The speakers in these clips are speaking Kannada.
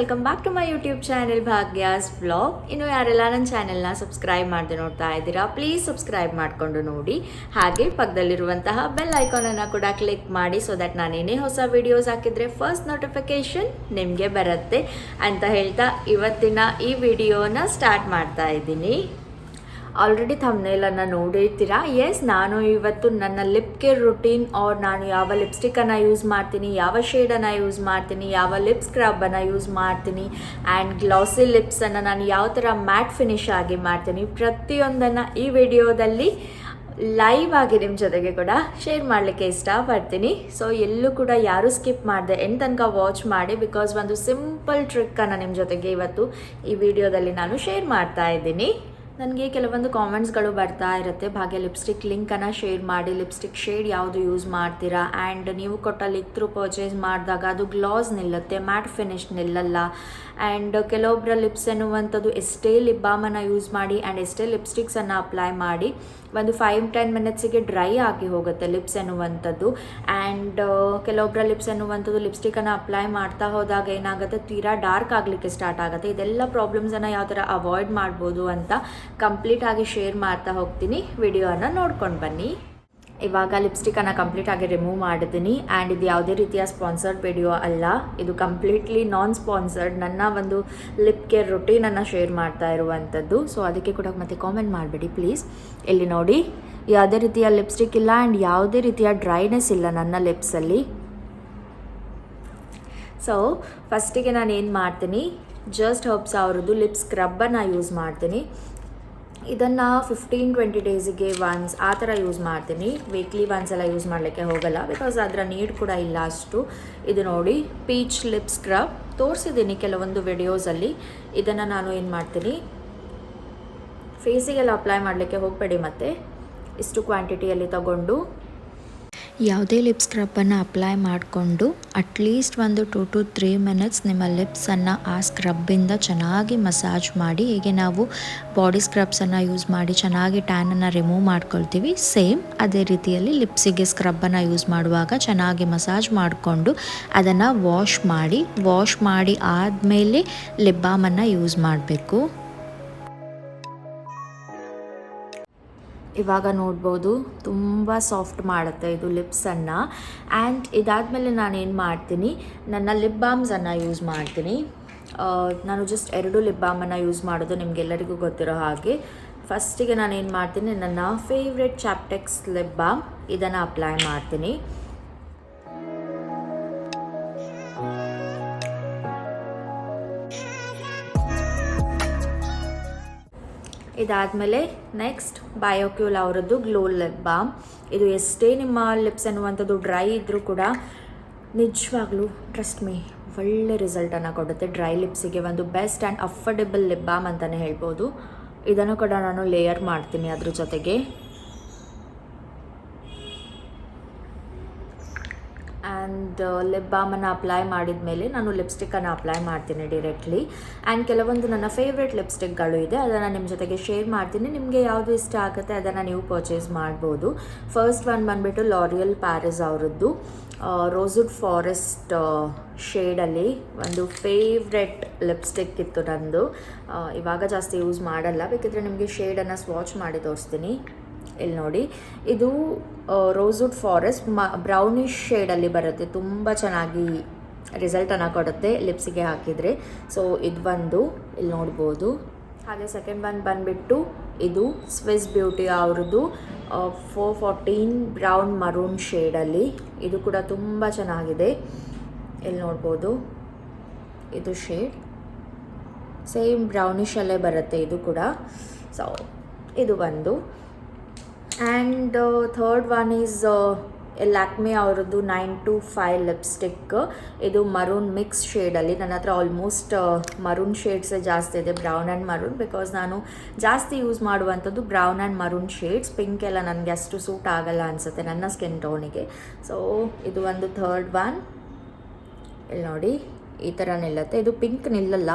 Welcome back to my YouTube channel Bhagya's vlog. ಇನ್ನು ಯಾರೆಲ್ಲ ನನ್ನ ಚಾನೆಲ್ನ ಸಬ್ಸ್ಕ್ರೈಬ್ ಮಾಡದೆ ನೋಡ್ತಾ ಇದ್ದೀರಾ, ಪ್ಲೀಸ್ ಸಬ್ಸ್ಕ್ರೈಬ್ ಮಾಡಿಕೊಂಡು ನೋಡಿ. ಹಾಗೆ ಪಕ್ಕದಲ್ಲಿರುವಂತಹ ಬೆಲ್ ಐಕಾನನ್ನು ಕೂಡ ಕ್ಲಿಕ್ ಮಾಡಿ, ಸೊ ದಟ್ ನಾನೇನೇ ಹೊಸ ವಿಡಿಯೋಸ್ ಹಾಕಿದರೆ ಫಸ್ಟ್ ನೋಟಿಫಿಕೇಷನ್ ನಿಮಗೆ ಬರುತ್ತೆ ಅಂತ ಹೇಳ್ತಾ ಇವತ್ತಿನ ಈ ವಿಡಿಯೋನ ಸ್ಟಾರ್ಟ್ ಮಾಡ್ತಾ ಇದ್ದೀನಿ. ಆಲ್ರೆಡಿ ಥಂಬ್ನೇಲನ್ನು ನೋಡಿರ್ತೀರಾ. ಎಸ್, ನಾನು ಇವತ್ತು ನನ್ನ ಲಿಪ್ ಕೇರ್ ರುಟೀನ್ ಆರ್ ನಾನು ಯಾವ ಲಿಪ್ಸ್ಟಿಕ್ಕನ್ನು ಯೂಸ್ ಮಾಡ್ತೀನಿ, ಯಾವ ಶೇಡನ್ನು ಯೂಸ್ ಮಾಡ್ತೀನಿ, ಯಾವ ಲಿಪ್ ಸ್ಕ್ರಬ್ಬನ್ನು ಯೂಸ್ ಮಾಡ್ತೀನಿ ಆ್ಯಂಡ್ ಗ್ಲಾಸಿ ಲಿಪ್ಸನ್ನು ನಾನು ಯಾವ ಥರ ಮ್ಯಾಟ್ ಫಿನಿಶ್ ಆಗಿ ಮಾಡ್ತೀನಿ, ಪ್ರತಿಯೊಂದನ್ನು ಈ ವಿಡಿಯೋದಲ್ಲಿ ಲೈವ್ ಆಗಿ ನಿಮ್ಮ ಜೊತೆಗೆ ಕೂಡ ಶೇರ್ ಮಾಡಲಿಕ್ಕೆ ಇಷ್ಟಪಡ್ತೀನಿ. ಸೊ ಎಲ್ಲೂ ಕೂಡ ಯಾರೂ ಸ್ಕಿಪ್ ಮಾಡಿದೆ ಎಂಡ್ ತನಕ ವಾಚ್ ಮಾಡಿ, ಬಿಕಾಸ್ ಒಂದು ಸಿಂಪಲ್ ಟ್ರಿಕ್ಕನ್ನು ನಿಮ್ಮ ಜೊತೆಗೆ ಇವತ್ತು ಈ ವಿಡಿಯೋದಲ್ಲಿ ನಾನು ಶೇರ್ ಮಾಡ್ತಾ ಇದ್ದೀನಿ. ನನಗೆ ಕೆಲವೊಂದು ಕಾಮೆಂಟ್ಸ್ಗಳು ಬರ್ತಾ ಇರುತ್ತೆ, ಭಾಗ್ಯ ಲಿಪ್ಸ್ಟಿಕ್ ಲಿಂಕನ್ನು ಶೇರ್ ಮಾಡಿ, ಲಿಪ್ಸ್ಟಿಕ್ ಶೇಡ್ ಯಾವುದು ಯೂಸ್ ಮಾಡ್ತೀರಾ, ಆ್ಯಂಡ್ ನೀವು ಕೊಟ್ಟ ಲಿಂಕ್ ಥ್ರೂ ಪರ್ಚೇಸ್ ಮಾಡಿದಾಗ ಅದು ಗ್ಲಾಸ್ ನಿಲ್ಲುತ್ತೆ, ಮ್ಯಾಟ್ ಫಿನಿಶ್ ನಿಲ್ಲಲ್ಲ. ಆ್ಯಂಡ್ ಕೆಲವೊಬ್ಬರ ಲಿಪ್ಸ್ ಎನ್ನುವಂಥದ್ದು ಎಷ್ಟೇ ಲಿಪ್ ಬಾಮನ್ನು ಯೂಸ್ ಮಾಡಿ ಆ್ಯಂಡ್ ಎಷ್ಟೇ ಲಿಪ್ಸ್ಟಿಕ್ಸನ್ನು ಅಪ್ಲೈ ಮಾಡಿ ಒಂದು 5-10 ಮಿನಿಟ್ಸಿಗೆ ಡ್ರೈ ಆಗಿ ಹೋಗುತ್ತೆ ಲಿಪ್ಸ್ ಎನ್ನುವಂಥದ್ದು. ಆ್ಯಂಡ್ ಕೆಲವೊಬ್ಬರ ಲಿಪ್ಸ್ ಎನ್ನುವಂಥದ್ದು ಲಿಪ್ಸ್ಟಿಕ್ಕನ್ನು ಅಪ್ಲೈ ಮಾಡ್ತಾ ಹೋದಾಗ ಏನಾಗುತ್ತೆ, ತೀರಾ ಡಾರ್ಕ್ ಆಗಲಿಕ್ಕೆ ಸ್ಟಾರ್ಟ್ ಆಗುತ್ತೆ. ಇದೆಲ್ಲ ಪ್ರಾಬ್ಲಮ್ಸನ್ನು ಯಾವ ಥರ ಅವಾಯ್ಡ್ ಮಾಡ್ಬೋದು ಅಂತ ಕಂಪ್ಲೀಟಾಗಿ ಶೇರ್ ಮಾಡ್ತಾ ಹೋಗ್ತೀನಿ. ವಿಡಿಯೋನ ನೋಡ್ಕೊಂಡು ಬನ್ನಿ. ಇವಾಗ ಲಿಪ್ಸ್ಟಿಕ್ಕನ್ನು ಕಂಪ್ಲೀಟಾಗಿ ರಿಮೂವ್ ಮಾಡಿದ್ದೀನಿ ಆ್ಯಂಡ್ ಇದು ಯಾವುದೇ ರೀತಿಯ ಸ್ಪಾನ್ಸರ್ಡ್ ವಿಡಿಯೋ ಅಲ್ಲ, ಇದು ಕಂಪ್ಲೀಟ್ಲಿ ನಾನ್ ಸ್ಪಾನ್ಸರ್ಡ್ ನನ್ನ ಒಂದು ಲಿಪ್ ಕೇರ್ ರುಟೀನನ್ನು ಶೇರ್ ಮಾಡ್ತಾ ಇರುವಂಥದ್ದು. ಸೊ ಅದಕ್ಕೆ ಕೂಡ ಮತ್ತೆ ಕಾಮೆಂಟ್ ಮಾಡಬೇಡಿ ಪ್ಲೀಸ್. ಇಲ್ಲಿ ನೋಡಿ, ಯಾವುದೇ ರೀತಿಯ ಲಿಪ್ಸ್ಟಿಕ್ ಇಲ್ಲ ಆ್ಯಂಡ್ ಯಾವುದೇ ರೀತಿಯ ಡ್ರೈನೆಸ್ ಇಲ್ಲ ನನ್ನ ಲಿಪ್ಸಲ್ಲಿ. ಸೊ ಫಸ್ಟಿಗೆ ನಾನು ಏನು ಮಾಡ್ತೀನಿ, ಜಸ್ಟ್ ಹರ್ಬ್ಸ್ ಅವ್ರದ್ದು ಲಿಪ್ ಸ್ಕ್ರಬ್ಬನ್ನು ಯೂಸ್ ಮಾಡ್ತೀನಿ. ಇದನ್ನು 15-20 ಡೇಸಿಗೆ ಒನ್ಸ್ ಆ ಥರ ಯೂಸ್ ಮಾಡ್ತೀನಿ. ವೀಕ್ಲಿ ಒನ್ಸ್ ಎಲ್ಲ ಯೂಸ್ ಮಾಡಲಿಕ್ಕೆ ಹೋಗಲ್ಲ, ಬಿಕಾಸ್ ಅದರ ನೀಡ್ ಕೂಡ ಇಲ್ಲ ಅಷ್ಟು. ಇದು ನೋಡಿ, ಪೀಚ್ ಲಿಪ್ ಸ್ಕ್ರಬ್ ತೋರಿಸಿದ್ದೀನಿ ಕೆಲವೊಂದು ವಿಡಿಯೋಸಲ್ಲಿ. ಇದನ್ನು ನಾನು ಏನು ಮಾಡ್ತೀನಿ, ಫೇಸಿಗೆಲ್ಲ ಅಪ್ಲೈ ಮಾಡಲಿಕ್ಕೆ ಹೋಗಬೇಡಿ, ಮತ್ತು ಇಷ್ಟು ಕ್ವಾಂಟಿಟಿಯಲ್ಲಿ ತಗೊಂಡು ಯಾವುದೇ ಲಿಪ್ ಸ್ಕ್ರಬ್ಬನ್ನು ಅಪ್ಲೈ ಮಾಡಿಕೊಂಡು ಅಟ್ಲೀಸ್ಟ್ ಒಂದು 2 to 3 ಮಿನಿಟ್ಸ್ ನಿಮ್ಮ ಲಿಪ್ಸನ್ನು ಆ ಸ್ಕ್ರಬ್ಬಿಂದ ಚೆನ್ನಾಗಿ ಮಸಾಜ್ ಮಾಡಿ, ಹೀಗೆ ನಾವು ಬಾಡಿ ಸ್ಕ್ರಬ್ಸನ್ನು ಯೂಸ್ ಮಾಡಿ ಚೆನ್ನಾಗಿ ಟ್ಯಾನನ್ನು ರಿಮೂವ್ ಮಾಡ್ಕೊಳ್ತೀವಿ, ಸೇಮ್ ಅದೇ ರೀತಿಯಲ್ಲಿ ಲಿಪ್ಸಿಗೆ ಸ್ಕ್ರಬ್ಬನ್ನು ಯೂಸ್ ಮಾಡುವಾಗ ಚೆನ್ನಾಗಿ ಮಸಾಜ್ ಮಾಡಿಕೊಂಡು ಅದನ್ನು ವಾಶ್ ಮಾಡಿ ಆದಮೇಲೆ ಲಿಪ್ ಬಾಮನ್ನು ಯೂಸ್ ಮಾಡಬೇಕು. ಇವಾಗ ನೋಡ್ಬೋದು ತುಂಬ ಸಾಫ್ಟ್ ಮಾಡುತ್ತೆ ಇದು ಲಿಪ್ಸನ್ನು. ಆ್ಯಂಡ್ ಇದಾದಮೇಲೆ ನಾನೇನು ಮಾಡ್ತೀನಿ, ನನ್ನ ಲಿಪ್ ಬಾಮ್ಸನ್ನು ಯೂಸ್ ಮಾಡ್ತೀನಿ. ನಾನು ಜಸ್ಟ್ 2 ಲಿಪ್ ಬಾಮನ್ನು ಯೂಸ್ ಮಾಡೋದು ನಿಮಗೆಲ್ಲರಿಗೂ ಗೊತ್ತಿರೋ ಹಾಗೆ. ಫಸ್ಟಿಗೆ ನಾನೇನು ಮಾಡ್ತೀನಿ, ನನ್ನ ಫೇವ್ರೆಟ್ ಚಾಪ್ಟೆಕ್ಸ್ ಲಿಪ್ ಬಾಮ್ ಇದನ್ನು ಅಪ್ಲೈ ಮಾಡ್ತೀನಿ. ಇದಾದಮೇಲೆ ನೆಕ್ಸ್ಟ್ ಬಯೋಕ್ಯೂಲ್ ಅವರದ್ದು ಗ್ಲೋ ಲಿಪ್ ಬಾಮ್. ಇದು ಎಷ್ಟೇ ನಿಮ್ಮ ಲಿಪ್ಸ್ ಅನ್ನುವಂಥದ್ದು ಡ್ರೈ ಇದ್ದರೂ ಕೂಡ ನಿಜವಾಗ್ಲೂ ಟ್ರಸ್ಟ್ ಮೀ ಒಳ್ಳೆ ರಿಸಲ್ಟನ್ನು ಕೊಡುತ್ತೆ. ಡ್ರೈ ಲಿಪ್ಸಿಗೆ ಒಂದು best and affordable lip balm ಅಂತಲೇ ಹೇಳ್ಬೋದು. ಇದನ್ನು ಕೂಡ ನಾನು ಲೇಯರ್ ಮಾಡ್ತೀನಿ ಅದ್ರ ಜೊತೆಗೆ. ಆ್ಯಂಡ್ ಲಿಪ್ ಬಾಮನ್ನು ಅಪ್ಲೈ ಮಾಡಿದ ಮೇಲೆ ನಾನು ಲಿಪ್ಸ್ಟಿಕ್ಕನ್ನು ಅಪ್ಲೈ ಮಾಡ್ತೀನಿ ಡೈರೆಕ್ಟ್ಲಿ. ಆ್ಯಂಡ್ ಕೆಲವೊಂದು ನನ್ನ ಫೇವ್ರೆಟ್ ಲಿಪ್ಸ್ಟಿಕ್ಗಳು ಇದೆ, ಅದನ್ನು ನಿಮ್ಮ ಜೊತೆಗೆ ಶೇರ್ ಮಾಡ್ತೀನಿ. ನಿಮಗೆ ಯಾವುದು ಇಷ್ಟ ಆಗುತ್ತೆ ಅದನ್ನು ನೀವು ಪರ್ಚೇಸ್ ಮಾಡ್ಬೋದು. ಫಸ್ಟ್ ಒನ್ ಬಂದುಬಿಟ್ಟು ಲಾರಿಯಲ್ ಪ್ಯಾರಿಸ್ ಅವರದ್ದು ರೋಸ್ವುಡ್ ಫಾರೆಸ್ಟ್ ಶೇಡಲ್ಲಿ ಒಂದು ಫೇವ್ರೆಟ್ ಲಿಪ್ಸ್ಟಿಕ್ ಇತ್ತು ನಂದು. ಇವಾಗ ಜಾಸ್ತಿ ಯೂಸ್ ಮಾಡಲ್ಲ, ಬೇಕಿದ್ರೆ ನಿಮಗೆ ಶೇಡನ್ನು ಸ್ವಾಚ್ ಮಾಡಿ ತೋರಿಸ್ತೀನಿ. ಇಲ್ಲಿ ನೋಡಿ, ಇದು ರೋಸ್ವುಡ್ ಫಾರೆಸ್ಟ್ ಬ್ರೌನಿಶ್ ಶೇಡಲ್ಲಿ ಬರುತ್ತೆ, ತುಂಬ ಚೆನ್ನಾಗಿ ರಿಸಲ್ಟನ್ನು ಕೊಡುತ್ತೆ ಲಿಪ್ಸಿಗೆ ಹಾಕಿದರೆ. ಸೊ ಇದು ಒಂದು ಇಲ್ಲಿ ನೋಡ್ಬೋದು. ಹಾಗೆ ಸೆಕೆಂಡ್ ಒನ್ ಬಂದುಬಿಟ್ಟು ಇದು ಸ್ವಿಸ್ ಬ್ಯೂಟಿ ಅವ್ರದ್ದು 414 ಬ್ರೌನ್ ಮರೂನ್ ಶೇಡಲ್ಲಿ. ಇದು ಕೂಡ ತುಂಬ ಚೆನ್ನಾಗಿದೆ, ಇಲ್ಲಿ ನೋಡ್ಬೋದು. ಇದು ಶೇಡ್ ಸೇಮ್ ಬ್ರೌನಿಷಲ್ಲೇ ಬರುತ್ತೆ ಇದು ಕೂಡ. ಸೊ ಇದು ಒಂದು. And third one is Lakme ಅವರದ್ದು 925 ಲಿಪ್ಸ್ಟಿಕ್. ಇದು ಮರೂನ್ ಮಿಕ್ಸ್ ಶೇಡಲ್ಲಿ. ನನ್ನ ಹತ್ರ ಆಲ್ಮೋಸ್ಟ್ ಮರೂನ್ ಶೇಡ್ಸೇ ಜಾಸ್ತಿ ಇದೆ, ಬ್ರೌನ್ ಆ್ಯಂಡ್ ಮರೂನ್, ಬಿಕಾಸ್ ನಾನು ಜಾಸ್ತಿ ಯೂಸ್ ಮಾಡುವಂಥದ್ದು brown and maroon shades. Pink ಎಲ್ಲ ನನಗೆ ಅಷ್ಟು ಸೂಟ್ ಆಗಲ್ಲ ಅನಿಸುತ್ತೆ ನನ್ನ ಸ್ಕಿನ್ ಟೋನಿಗೆ. ಸೊ ಇದು ಒಂದು ಥರ್ಡ್ ಒನ್. ಇಲ್ಲಿ ನೋಡಿ, ಈ ಥರ ನಿಲ್ಲುತ್ತೆ. ಇದು ಪಿಂಕ್ ನಿಲ್ಲಲ್ಲ,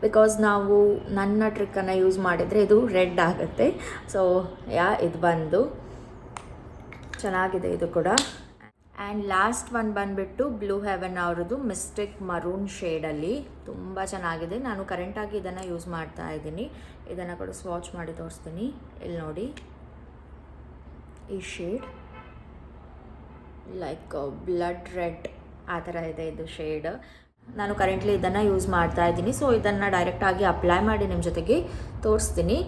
ಬಿಕಾಸ್ ನಾವು ನನ್ನ ಟ್ರಿಕ್ಕನ್ನು ಯೂಸ್ ಮಾಡಿದರೆ ಇದು ರೆಡ್ ಆಗುತ್ತೆ. ಸೊ ಇದು ಬಂದು ಚೆನ್ನಾಗಿದೆ ಇದು ಕೂಡ. ಆ್ಯಂಡ್ ಲಾಸ್ಟ್ ಒನ್ ಬಂದುಬಿಟ್ಟು ಬ್ಲೂ ಹೆವೆನ್ ಅವ್ರದ್ದು ಮಿಸ್ಟಿಕ್ ಮರೂನ್ ಶೇಡಲ್ಲಿ ತುಂಬ ಚೆನ್ನಾಗಿದೆ. ನಾನು ಕರೆಂಟಾಗಿ ಇದನ್ನು ಯೂಸ್ ಮಾಡ್ತಾ ಇದ್ದೀನಿ. ಇದನ್ನು ಕೂಡ ಸ್ವಾಚ್ ಮಾಡಿ ತೋರಿಸ್ತೀನಿ. ಇಲ್ಲಿ ನೋಡಿ, ಈ ಶೇಡ್ ಲೈಕ್ ಬ್ಲಡ್ ರೆಡ್ ಆ ಥರ ಇದೆ ಇದು ಶೇಡ್. ನಾನು ಕರೆಂಟ್ಲಿ ಇದನ್ನು ಯೂಸ್ ಮಾಡ್ತಾ ಇದ್ದೀನಿ. ಸೊ ಇದನ್ನು ಡೈರೆಕ್ಟಾಗಿ ಅಪ್ಲೈ ಮಾಡಿ ನಿಮ್ಮ ಜೊತೆಗೆ ತೋರಿಸ್ತೀನಿ.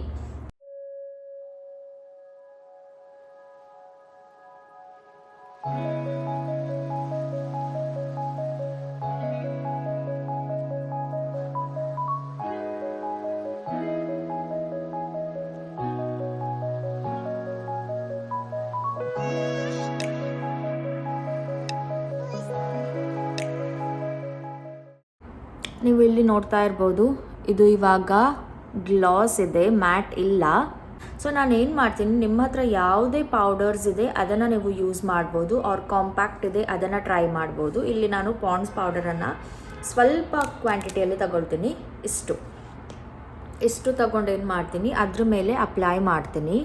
ನೀವು ಇಲ್ಲಿ ನೋಡ್ತಾ ಇರ್ಬೋದು, ಇದು ಇವಾಗ ಗ್ಲಾಸ್ ಇದೆ, ಮ್ಯಾಟ್ ಇಲ್ಲ. ಸೊ ನಾನು ಏನು ಮಾಡ್ತೀನಿ, ನಿಮ್ಮ ಹತ್ರ ಯಾವುದೇ ಪೌಡರ್ಸ್ ಇದೆ ಅದನ್ನು ನೀವು ಯೂಸ್ ಮಾಡ್ಬೋದು, ಆರ್ ಕಾಂಪ್ಯಾಕ್ಟ್ ಇದೆ ಅದನ್ನು ಟ್ರೈ ಮಾಡ್ಬೋದು. ಇಲ್ಲಿ ನಾನು ಪಾಂಡ್ಸ್ ಪೌಡರನ್ನು ಸ್ವಲ್ಪ ಕ್ವಾಂಟಿಟಿಯಲ್ಲಿ ತಗೊಳ್ತೀನಿ. ಇಷ್ಟು ತಗೊಂಡು ಏನು ಮಾಡ್ತೀನಿ, ಅದ್ರ ಮೇಲೆ ಅಪ್ಲೈ ಮಾಡ್ತೀನಿ.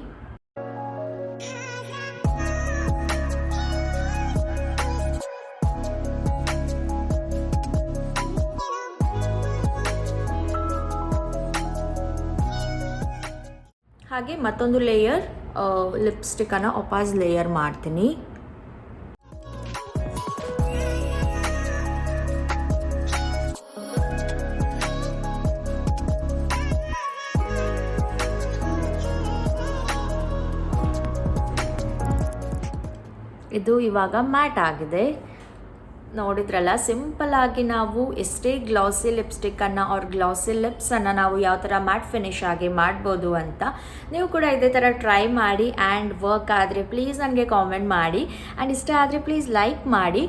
ಹಾಗೆ ಮತ್ತೊಂದು ಲೇಯರ್ ಲಿಪ್ಸ್ಟಿಕ್ಕನ್ನು ಒಪಾಸ್ ಲೇಯರ್ ಮಾಡ್ತೀನಿ. ಇದು ಇವಾಗ ಮ್ಯಾಟ್ ಆಗಿದೆ. ನೋಡಿದ್ರಲ್ಲ, ಸಿಂಪಲ್ಲಾಗಿ ನಾವು ಎಷ್ಟೇ ಗ್ಲಾಸಿ ಲಿಪ್ಸ್ಟಿಕ್ಕನ್ನು ಆರ್ ಗ್ಲಾಸಿ ಲಿಪ್ಸನ್ನು ನಾವು ಯಾವ ಥರ ಮ್ಯಾಟ್ ಫಿನಿಶ್ ಆಗಿ ಮಾಡ್ಬೋದು ಅಂತ. ನೀವು ಕೂಡ ಇದೇ ಥರ ಟ್ರೈ ಮಾಡಿ. ಆ್ಯಂಡ್ ವರ್ಕ್ ಆದರೆ ಪ್ಲೀಸ್ ನನಗೆ ಕಾಮೆಂಟ್ ಮಾಡಿ. ಆ್ಯಂಡ್ ಇಷ್ಟ ಆದರೆ ಪ್ಲೀಸ್ ಲೈಕ್ ಮಾಡಿ.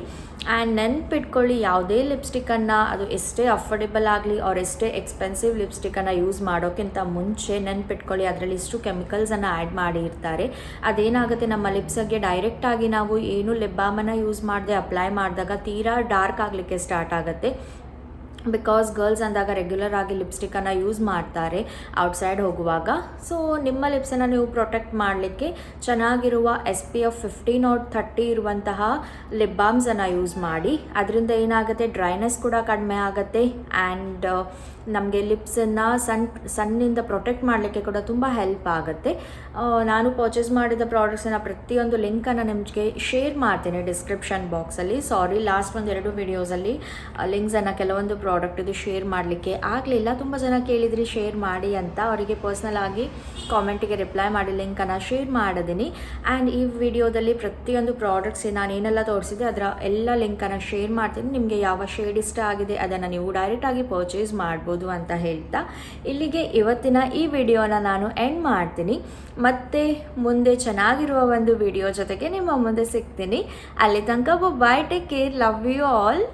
ಆ್ಯಂಡ್ ನೆನ್ಪಿಟ್ಕೊಳ್ಳಿ, ಯಾವುದೇ ಲಿಪ್ಸ್ಟಿಕ್ಕನ್ನು ಅದು ಎಷ್ಟೇ ಅಫೋರ್ಡೆಬಲ್ ಆಗಲಿ ಆರ್ ಎಷ್ಟೇ ಎಕ್ಸ್ಪೆನ್ಸಿವ್ ಲಿಪ್ಸ್ಟಿಕ್ಕನ್ನು ಯೂಸ್ ಮಾಡೋಕ್ಕಿಂತ ಮುಂಚೆ ನೆನ್ಪಿಟ್ಕೊಳ್ಳಿ, ಅದರಲ್ಲಿ ಇಷ್ಟು ಕೆಮಿಕಲ್ಸನ್ನು ಆ್ಯಡ್ ಮಾಡಿರ್ತಾರೆ. ಅದೇನಾಗುತ್ತೆ, ನಮ್ಮ ಲಿಪ್ಸಿಗೆ ಡೈರೆಕ್ಟಾಗಿ ನಾವು ಏನು ಲಿಪ್ ಬಾಮನ್ನು ಯೂಸ್ ಮಾಡದೆ ಅಪ್ಲೈ ಮಾಡಿದಾಗ ತೀರಾ ಡಾರ್ಕ್ ಆಗಲಿಕ್ಕೆ ಸ್ಟಾರ್ಟ್ ಆಗುತ್ತೆ. ಬಿಕಾಸ್ ಗರ್ಲ್ಸ್ ಅಂದಾಗ ರೆಗ್ಯುಲರ್ ಆಗಿ ಲಿಪ್ಸ್ಟಿಕ್ಕನ್ನು ಯೂಸ್ ಮಾಡ್ತಾರೆ ಔಟ್ಸೈಡ್ ಹೋಗುವಾಗ. ಸೊ ನಿಮ್ಮ ಲಿಪ್ಸನ್ನು ನೀವು ಪ್ರೊಟೆಕ್ಟ್ ಮಾಡಲಿಕ್ಕೆ ಚೆನ್ನಾಗಿರುವ SPF 15 or 30 ಇರುವಂತಹ ಲಿಪ್ ಬಾಮ್ಸನ್ನು ಯೂಸ್ ಮಾಡಿ. ಅದರಿಂದ ಏನಾಗುತ್ತೆ, ಡ್ರೈನೆಸ್ ಕೂಡ ಕಡಿಮೆ ಆಗುತ್ತೆ. ಆ್ಯಂಡ್ ನಮಗೆ ಲಿಪ್ಸನ್ನು ಸನ್ನಿಂದ ಪ್ರೊಟೆಕ್ಟ್ ಮಾಡಲಿಕ್ಕೆ ಕೂಡ ತುಂಬ ಹೆಲ್ಪ್ ಆಗುತ್ತೆ. ನಾನು ಪರ್ಚೇಸ್ ಮಾಡಿದ ಪ್ರಾಡಕ್ಟ್ಸನ್ನು ಪ್ರತಿಯೊಂದು ಲಿಂಕನ್ನು ನಿಮಗೆ ಶೇರ್ ಮಾಡ್ತೀನಿ ಡಿಸ್ಕ್ರಿಪ್ಷನ್ ಬಾಕ್ಸಲ್ಲಿ. ಸಾರಿ, ಲಾಸ್ಟ್ 1-2 ವಿಡಿಯೋಸಲ್ಲಿ ಲಿಂಕ್ಸನ್ನು ಕೆಲವೊಂದು ಪ್ರಾಡಕ್ಟ್ ಇದು ಶೇರ್ ಮಾಡಲಿಕ್ಕೆ ಆಗಲಿಲ್ಲ. ತುಂಬ ಜನ ಕೇಳಿದ್ರಿ ಶೇರ್ ಮಾಡಿ ಅಂತ. ಅವರಿಗೆ ಪರ್ಸ್ನಲ್ ಆಗಿ ಕಾಮೆಂಟಿಗೆ ರಿಪ್ಲೈ ಮಾಡಿ ಲಿಂಕನ್ನು ಶೇರ್ ಮಾಡಿದ್ದೀನಿ. ಆ್ಯಂಡ್ ಈ ವಿಡಿಯೋದಲ್ಲಿ ಪ್ರತಿಯೊಂದು ಪ್ರಾಡಕ್ಟ್ಸ್ ನಾನು ಏನೆಲ್ಲ ತೋರಿಸಿದೆ ಅದರ ಎಲ್ಲ ಲಿಂಕನ್ನು ಶೇರ್ ಮಾಡ್ತೀನಿ. ನಿಮಗೆ ಯಾವ ಶೇಡ್ ಇಷ್ಟ ಆಗಿದೆ ಅದನ್ನು ನೀವು ಡೈರೆಕ್ಟಾಗಿ ಪರ್ಚೇಸ್ ಮಾಡ್ಬೋದು ಅಂತ ಹೇಳ್ತಾ ಇಲ್ಲಿಗೆ ಇವತ್ತಿನ ಈ ವಿಡಿಯೋನ ನಾನು ಎಂಡ್ ಮಾಡ್ತೀನಿ. ಮತ್ತೆ ಮುಂದೆ ಚೆನ್ನಾಗಿರುವ ಒಂದು ವಿಡಿಯೋ ಜೊತೆಗೆ ನಿಮ್ಮ ಮುಂದೆ ಸಿಗ್ತೀನಿ. ಅಲ್ಲಿ ತನಕ bye, take care, love you all.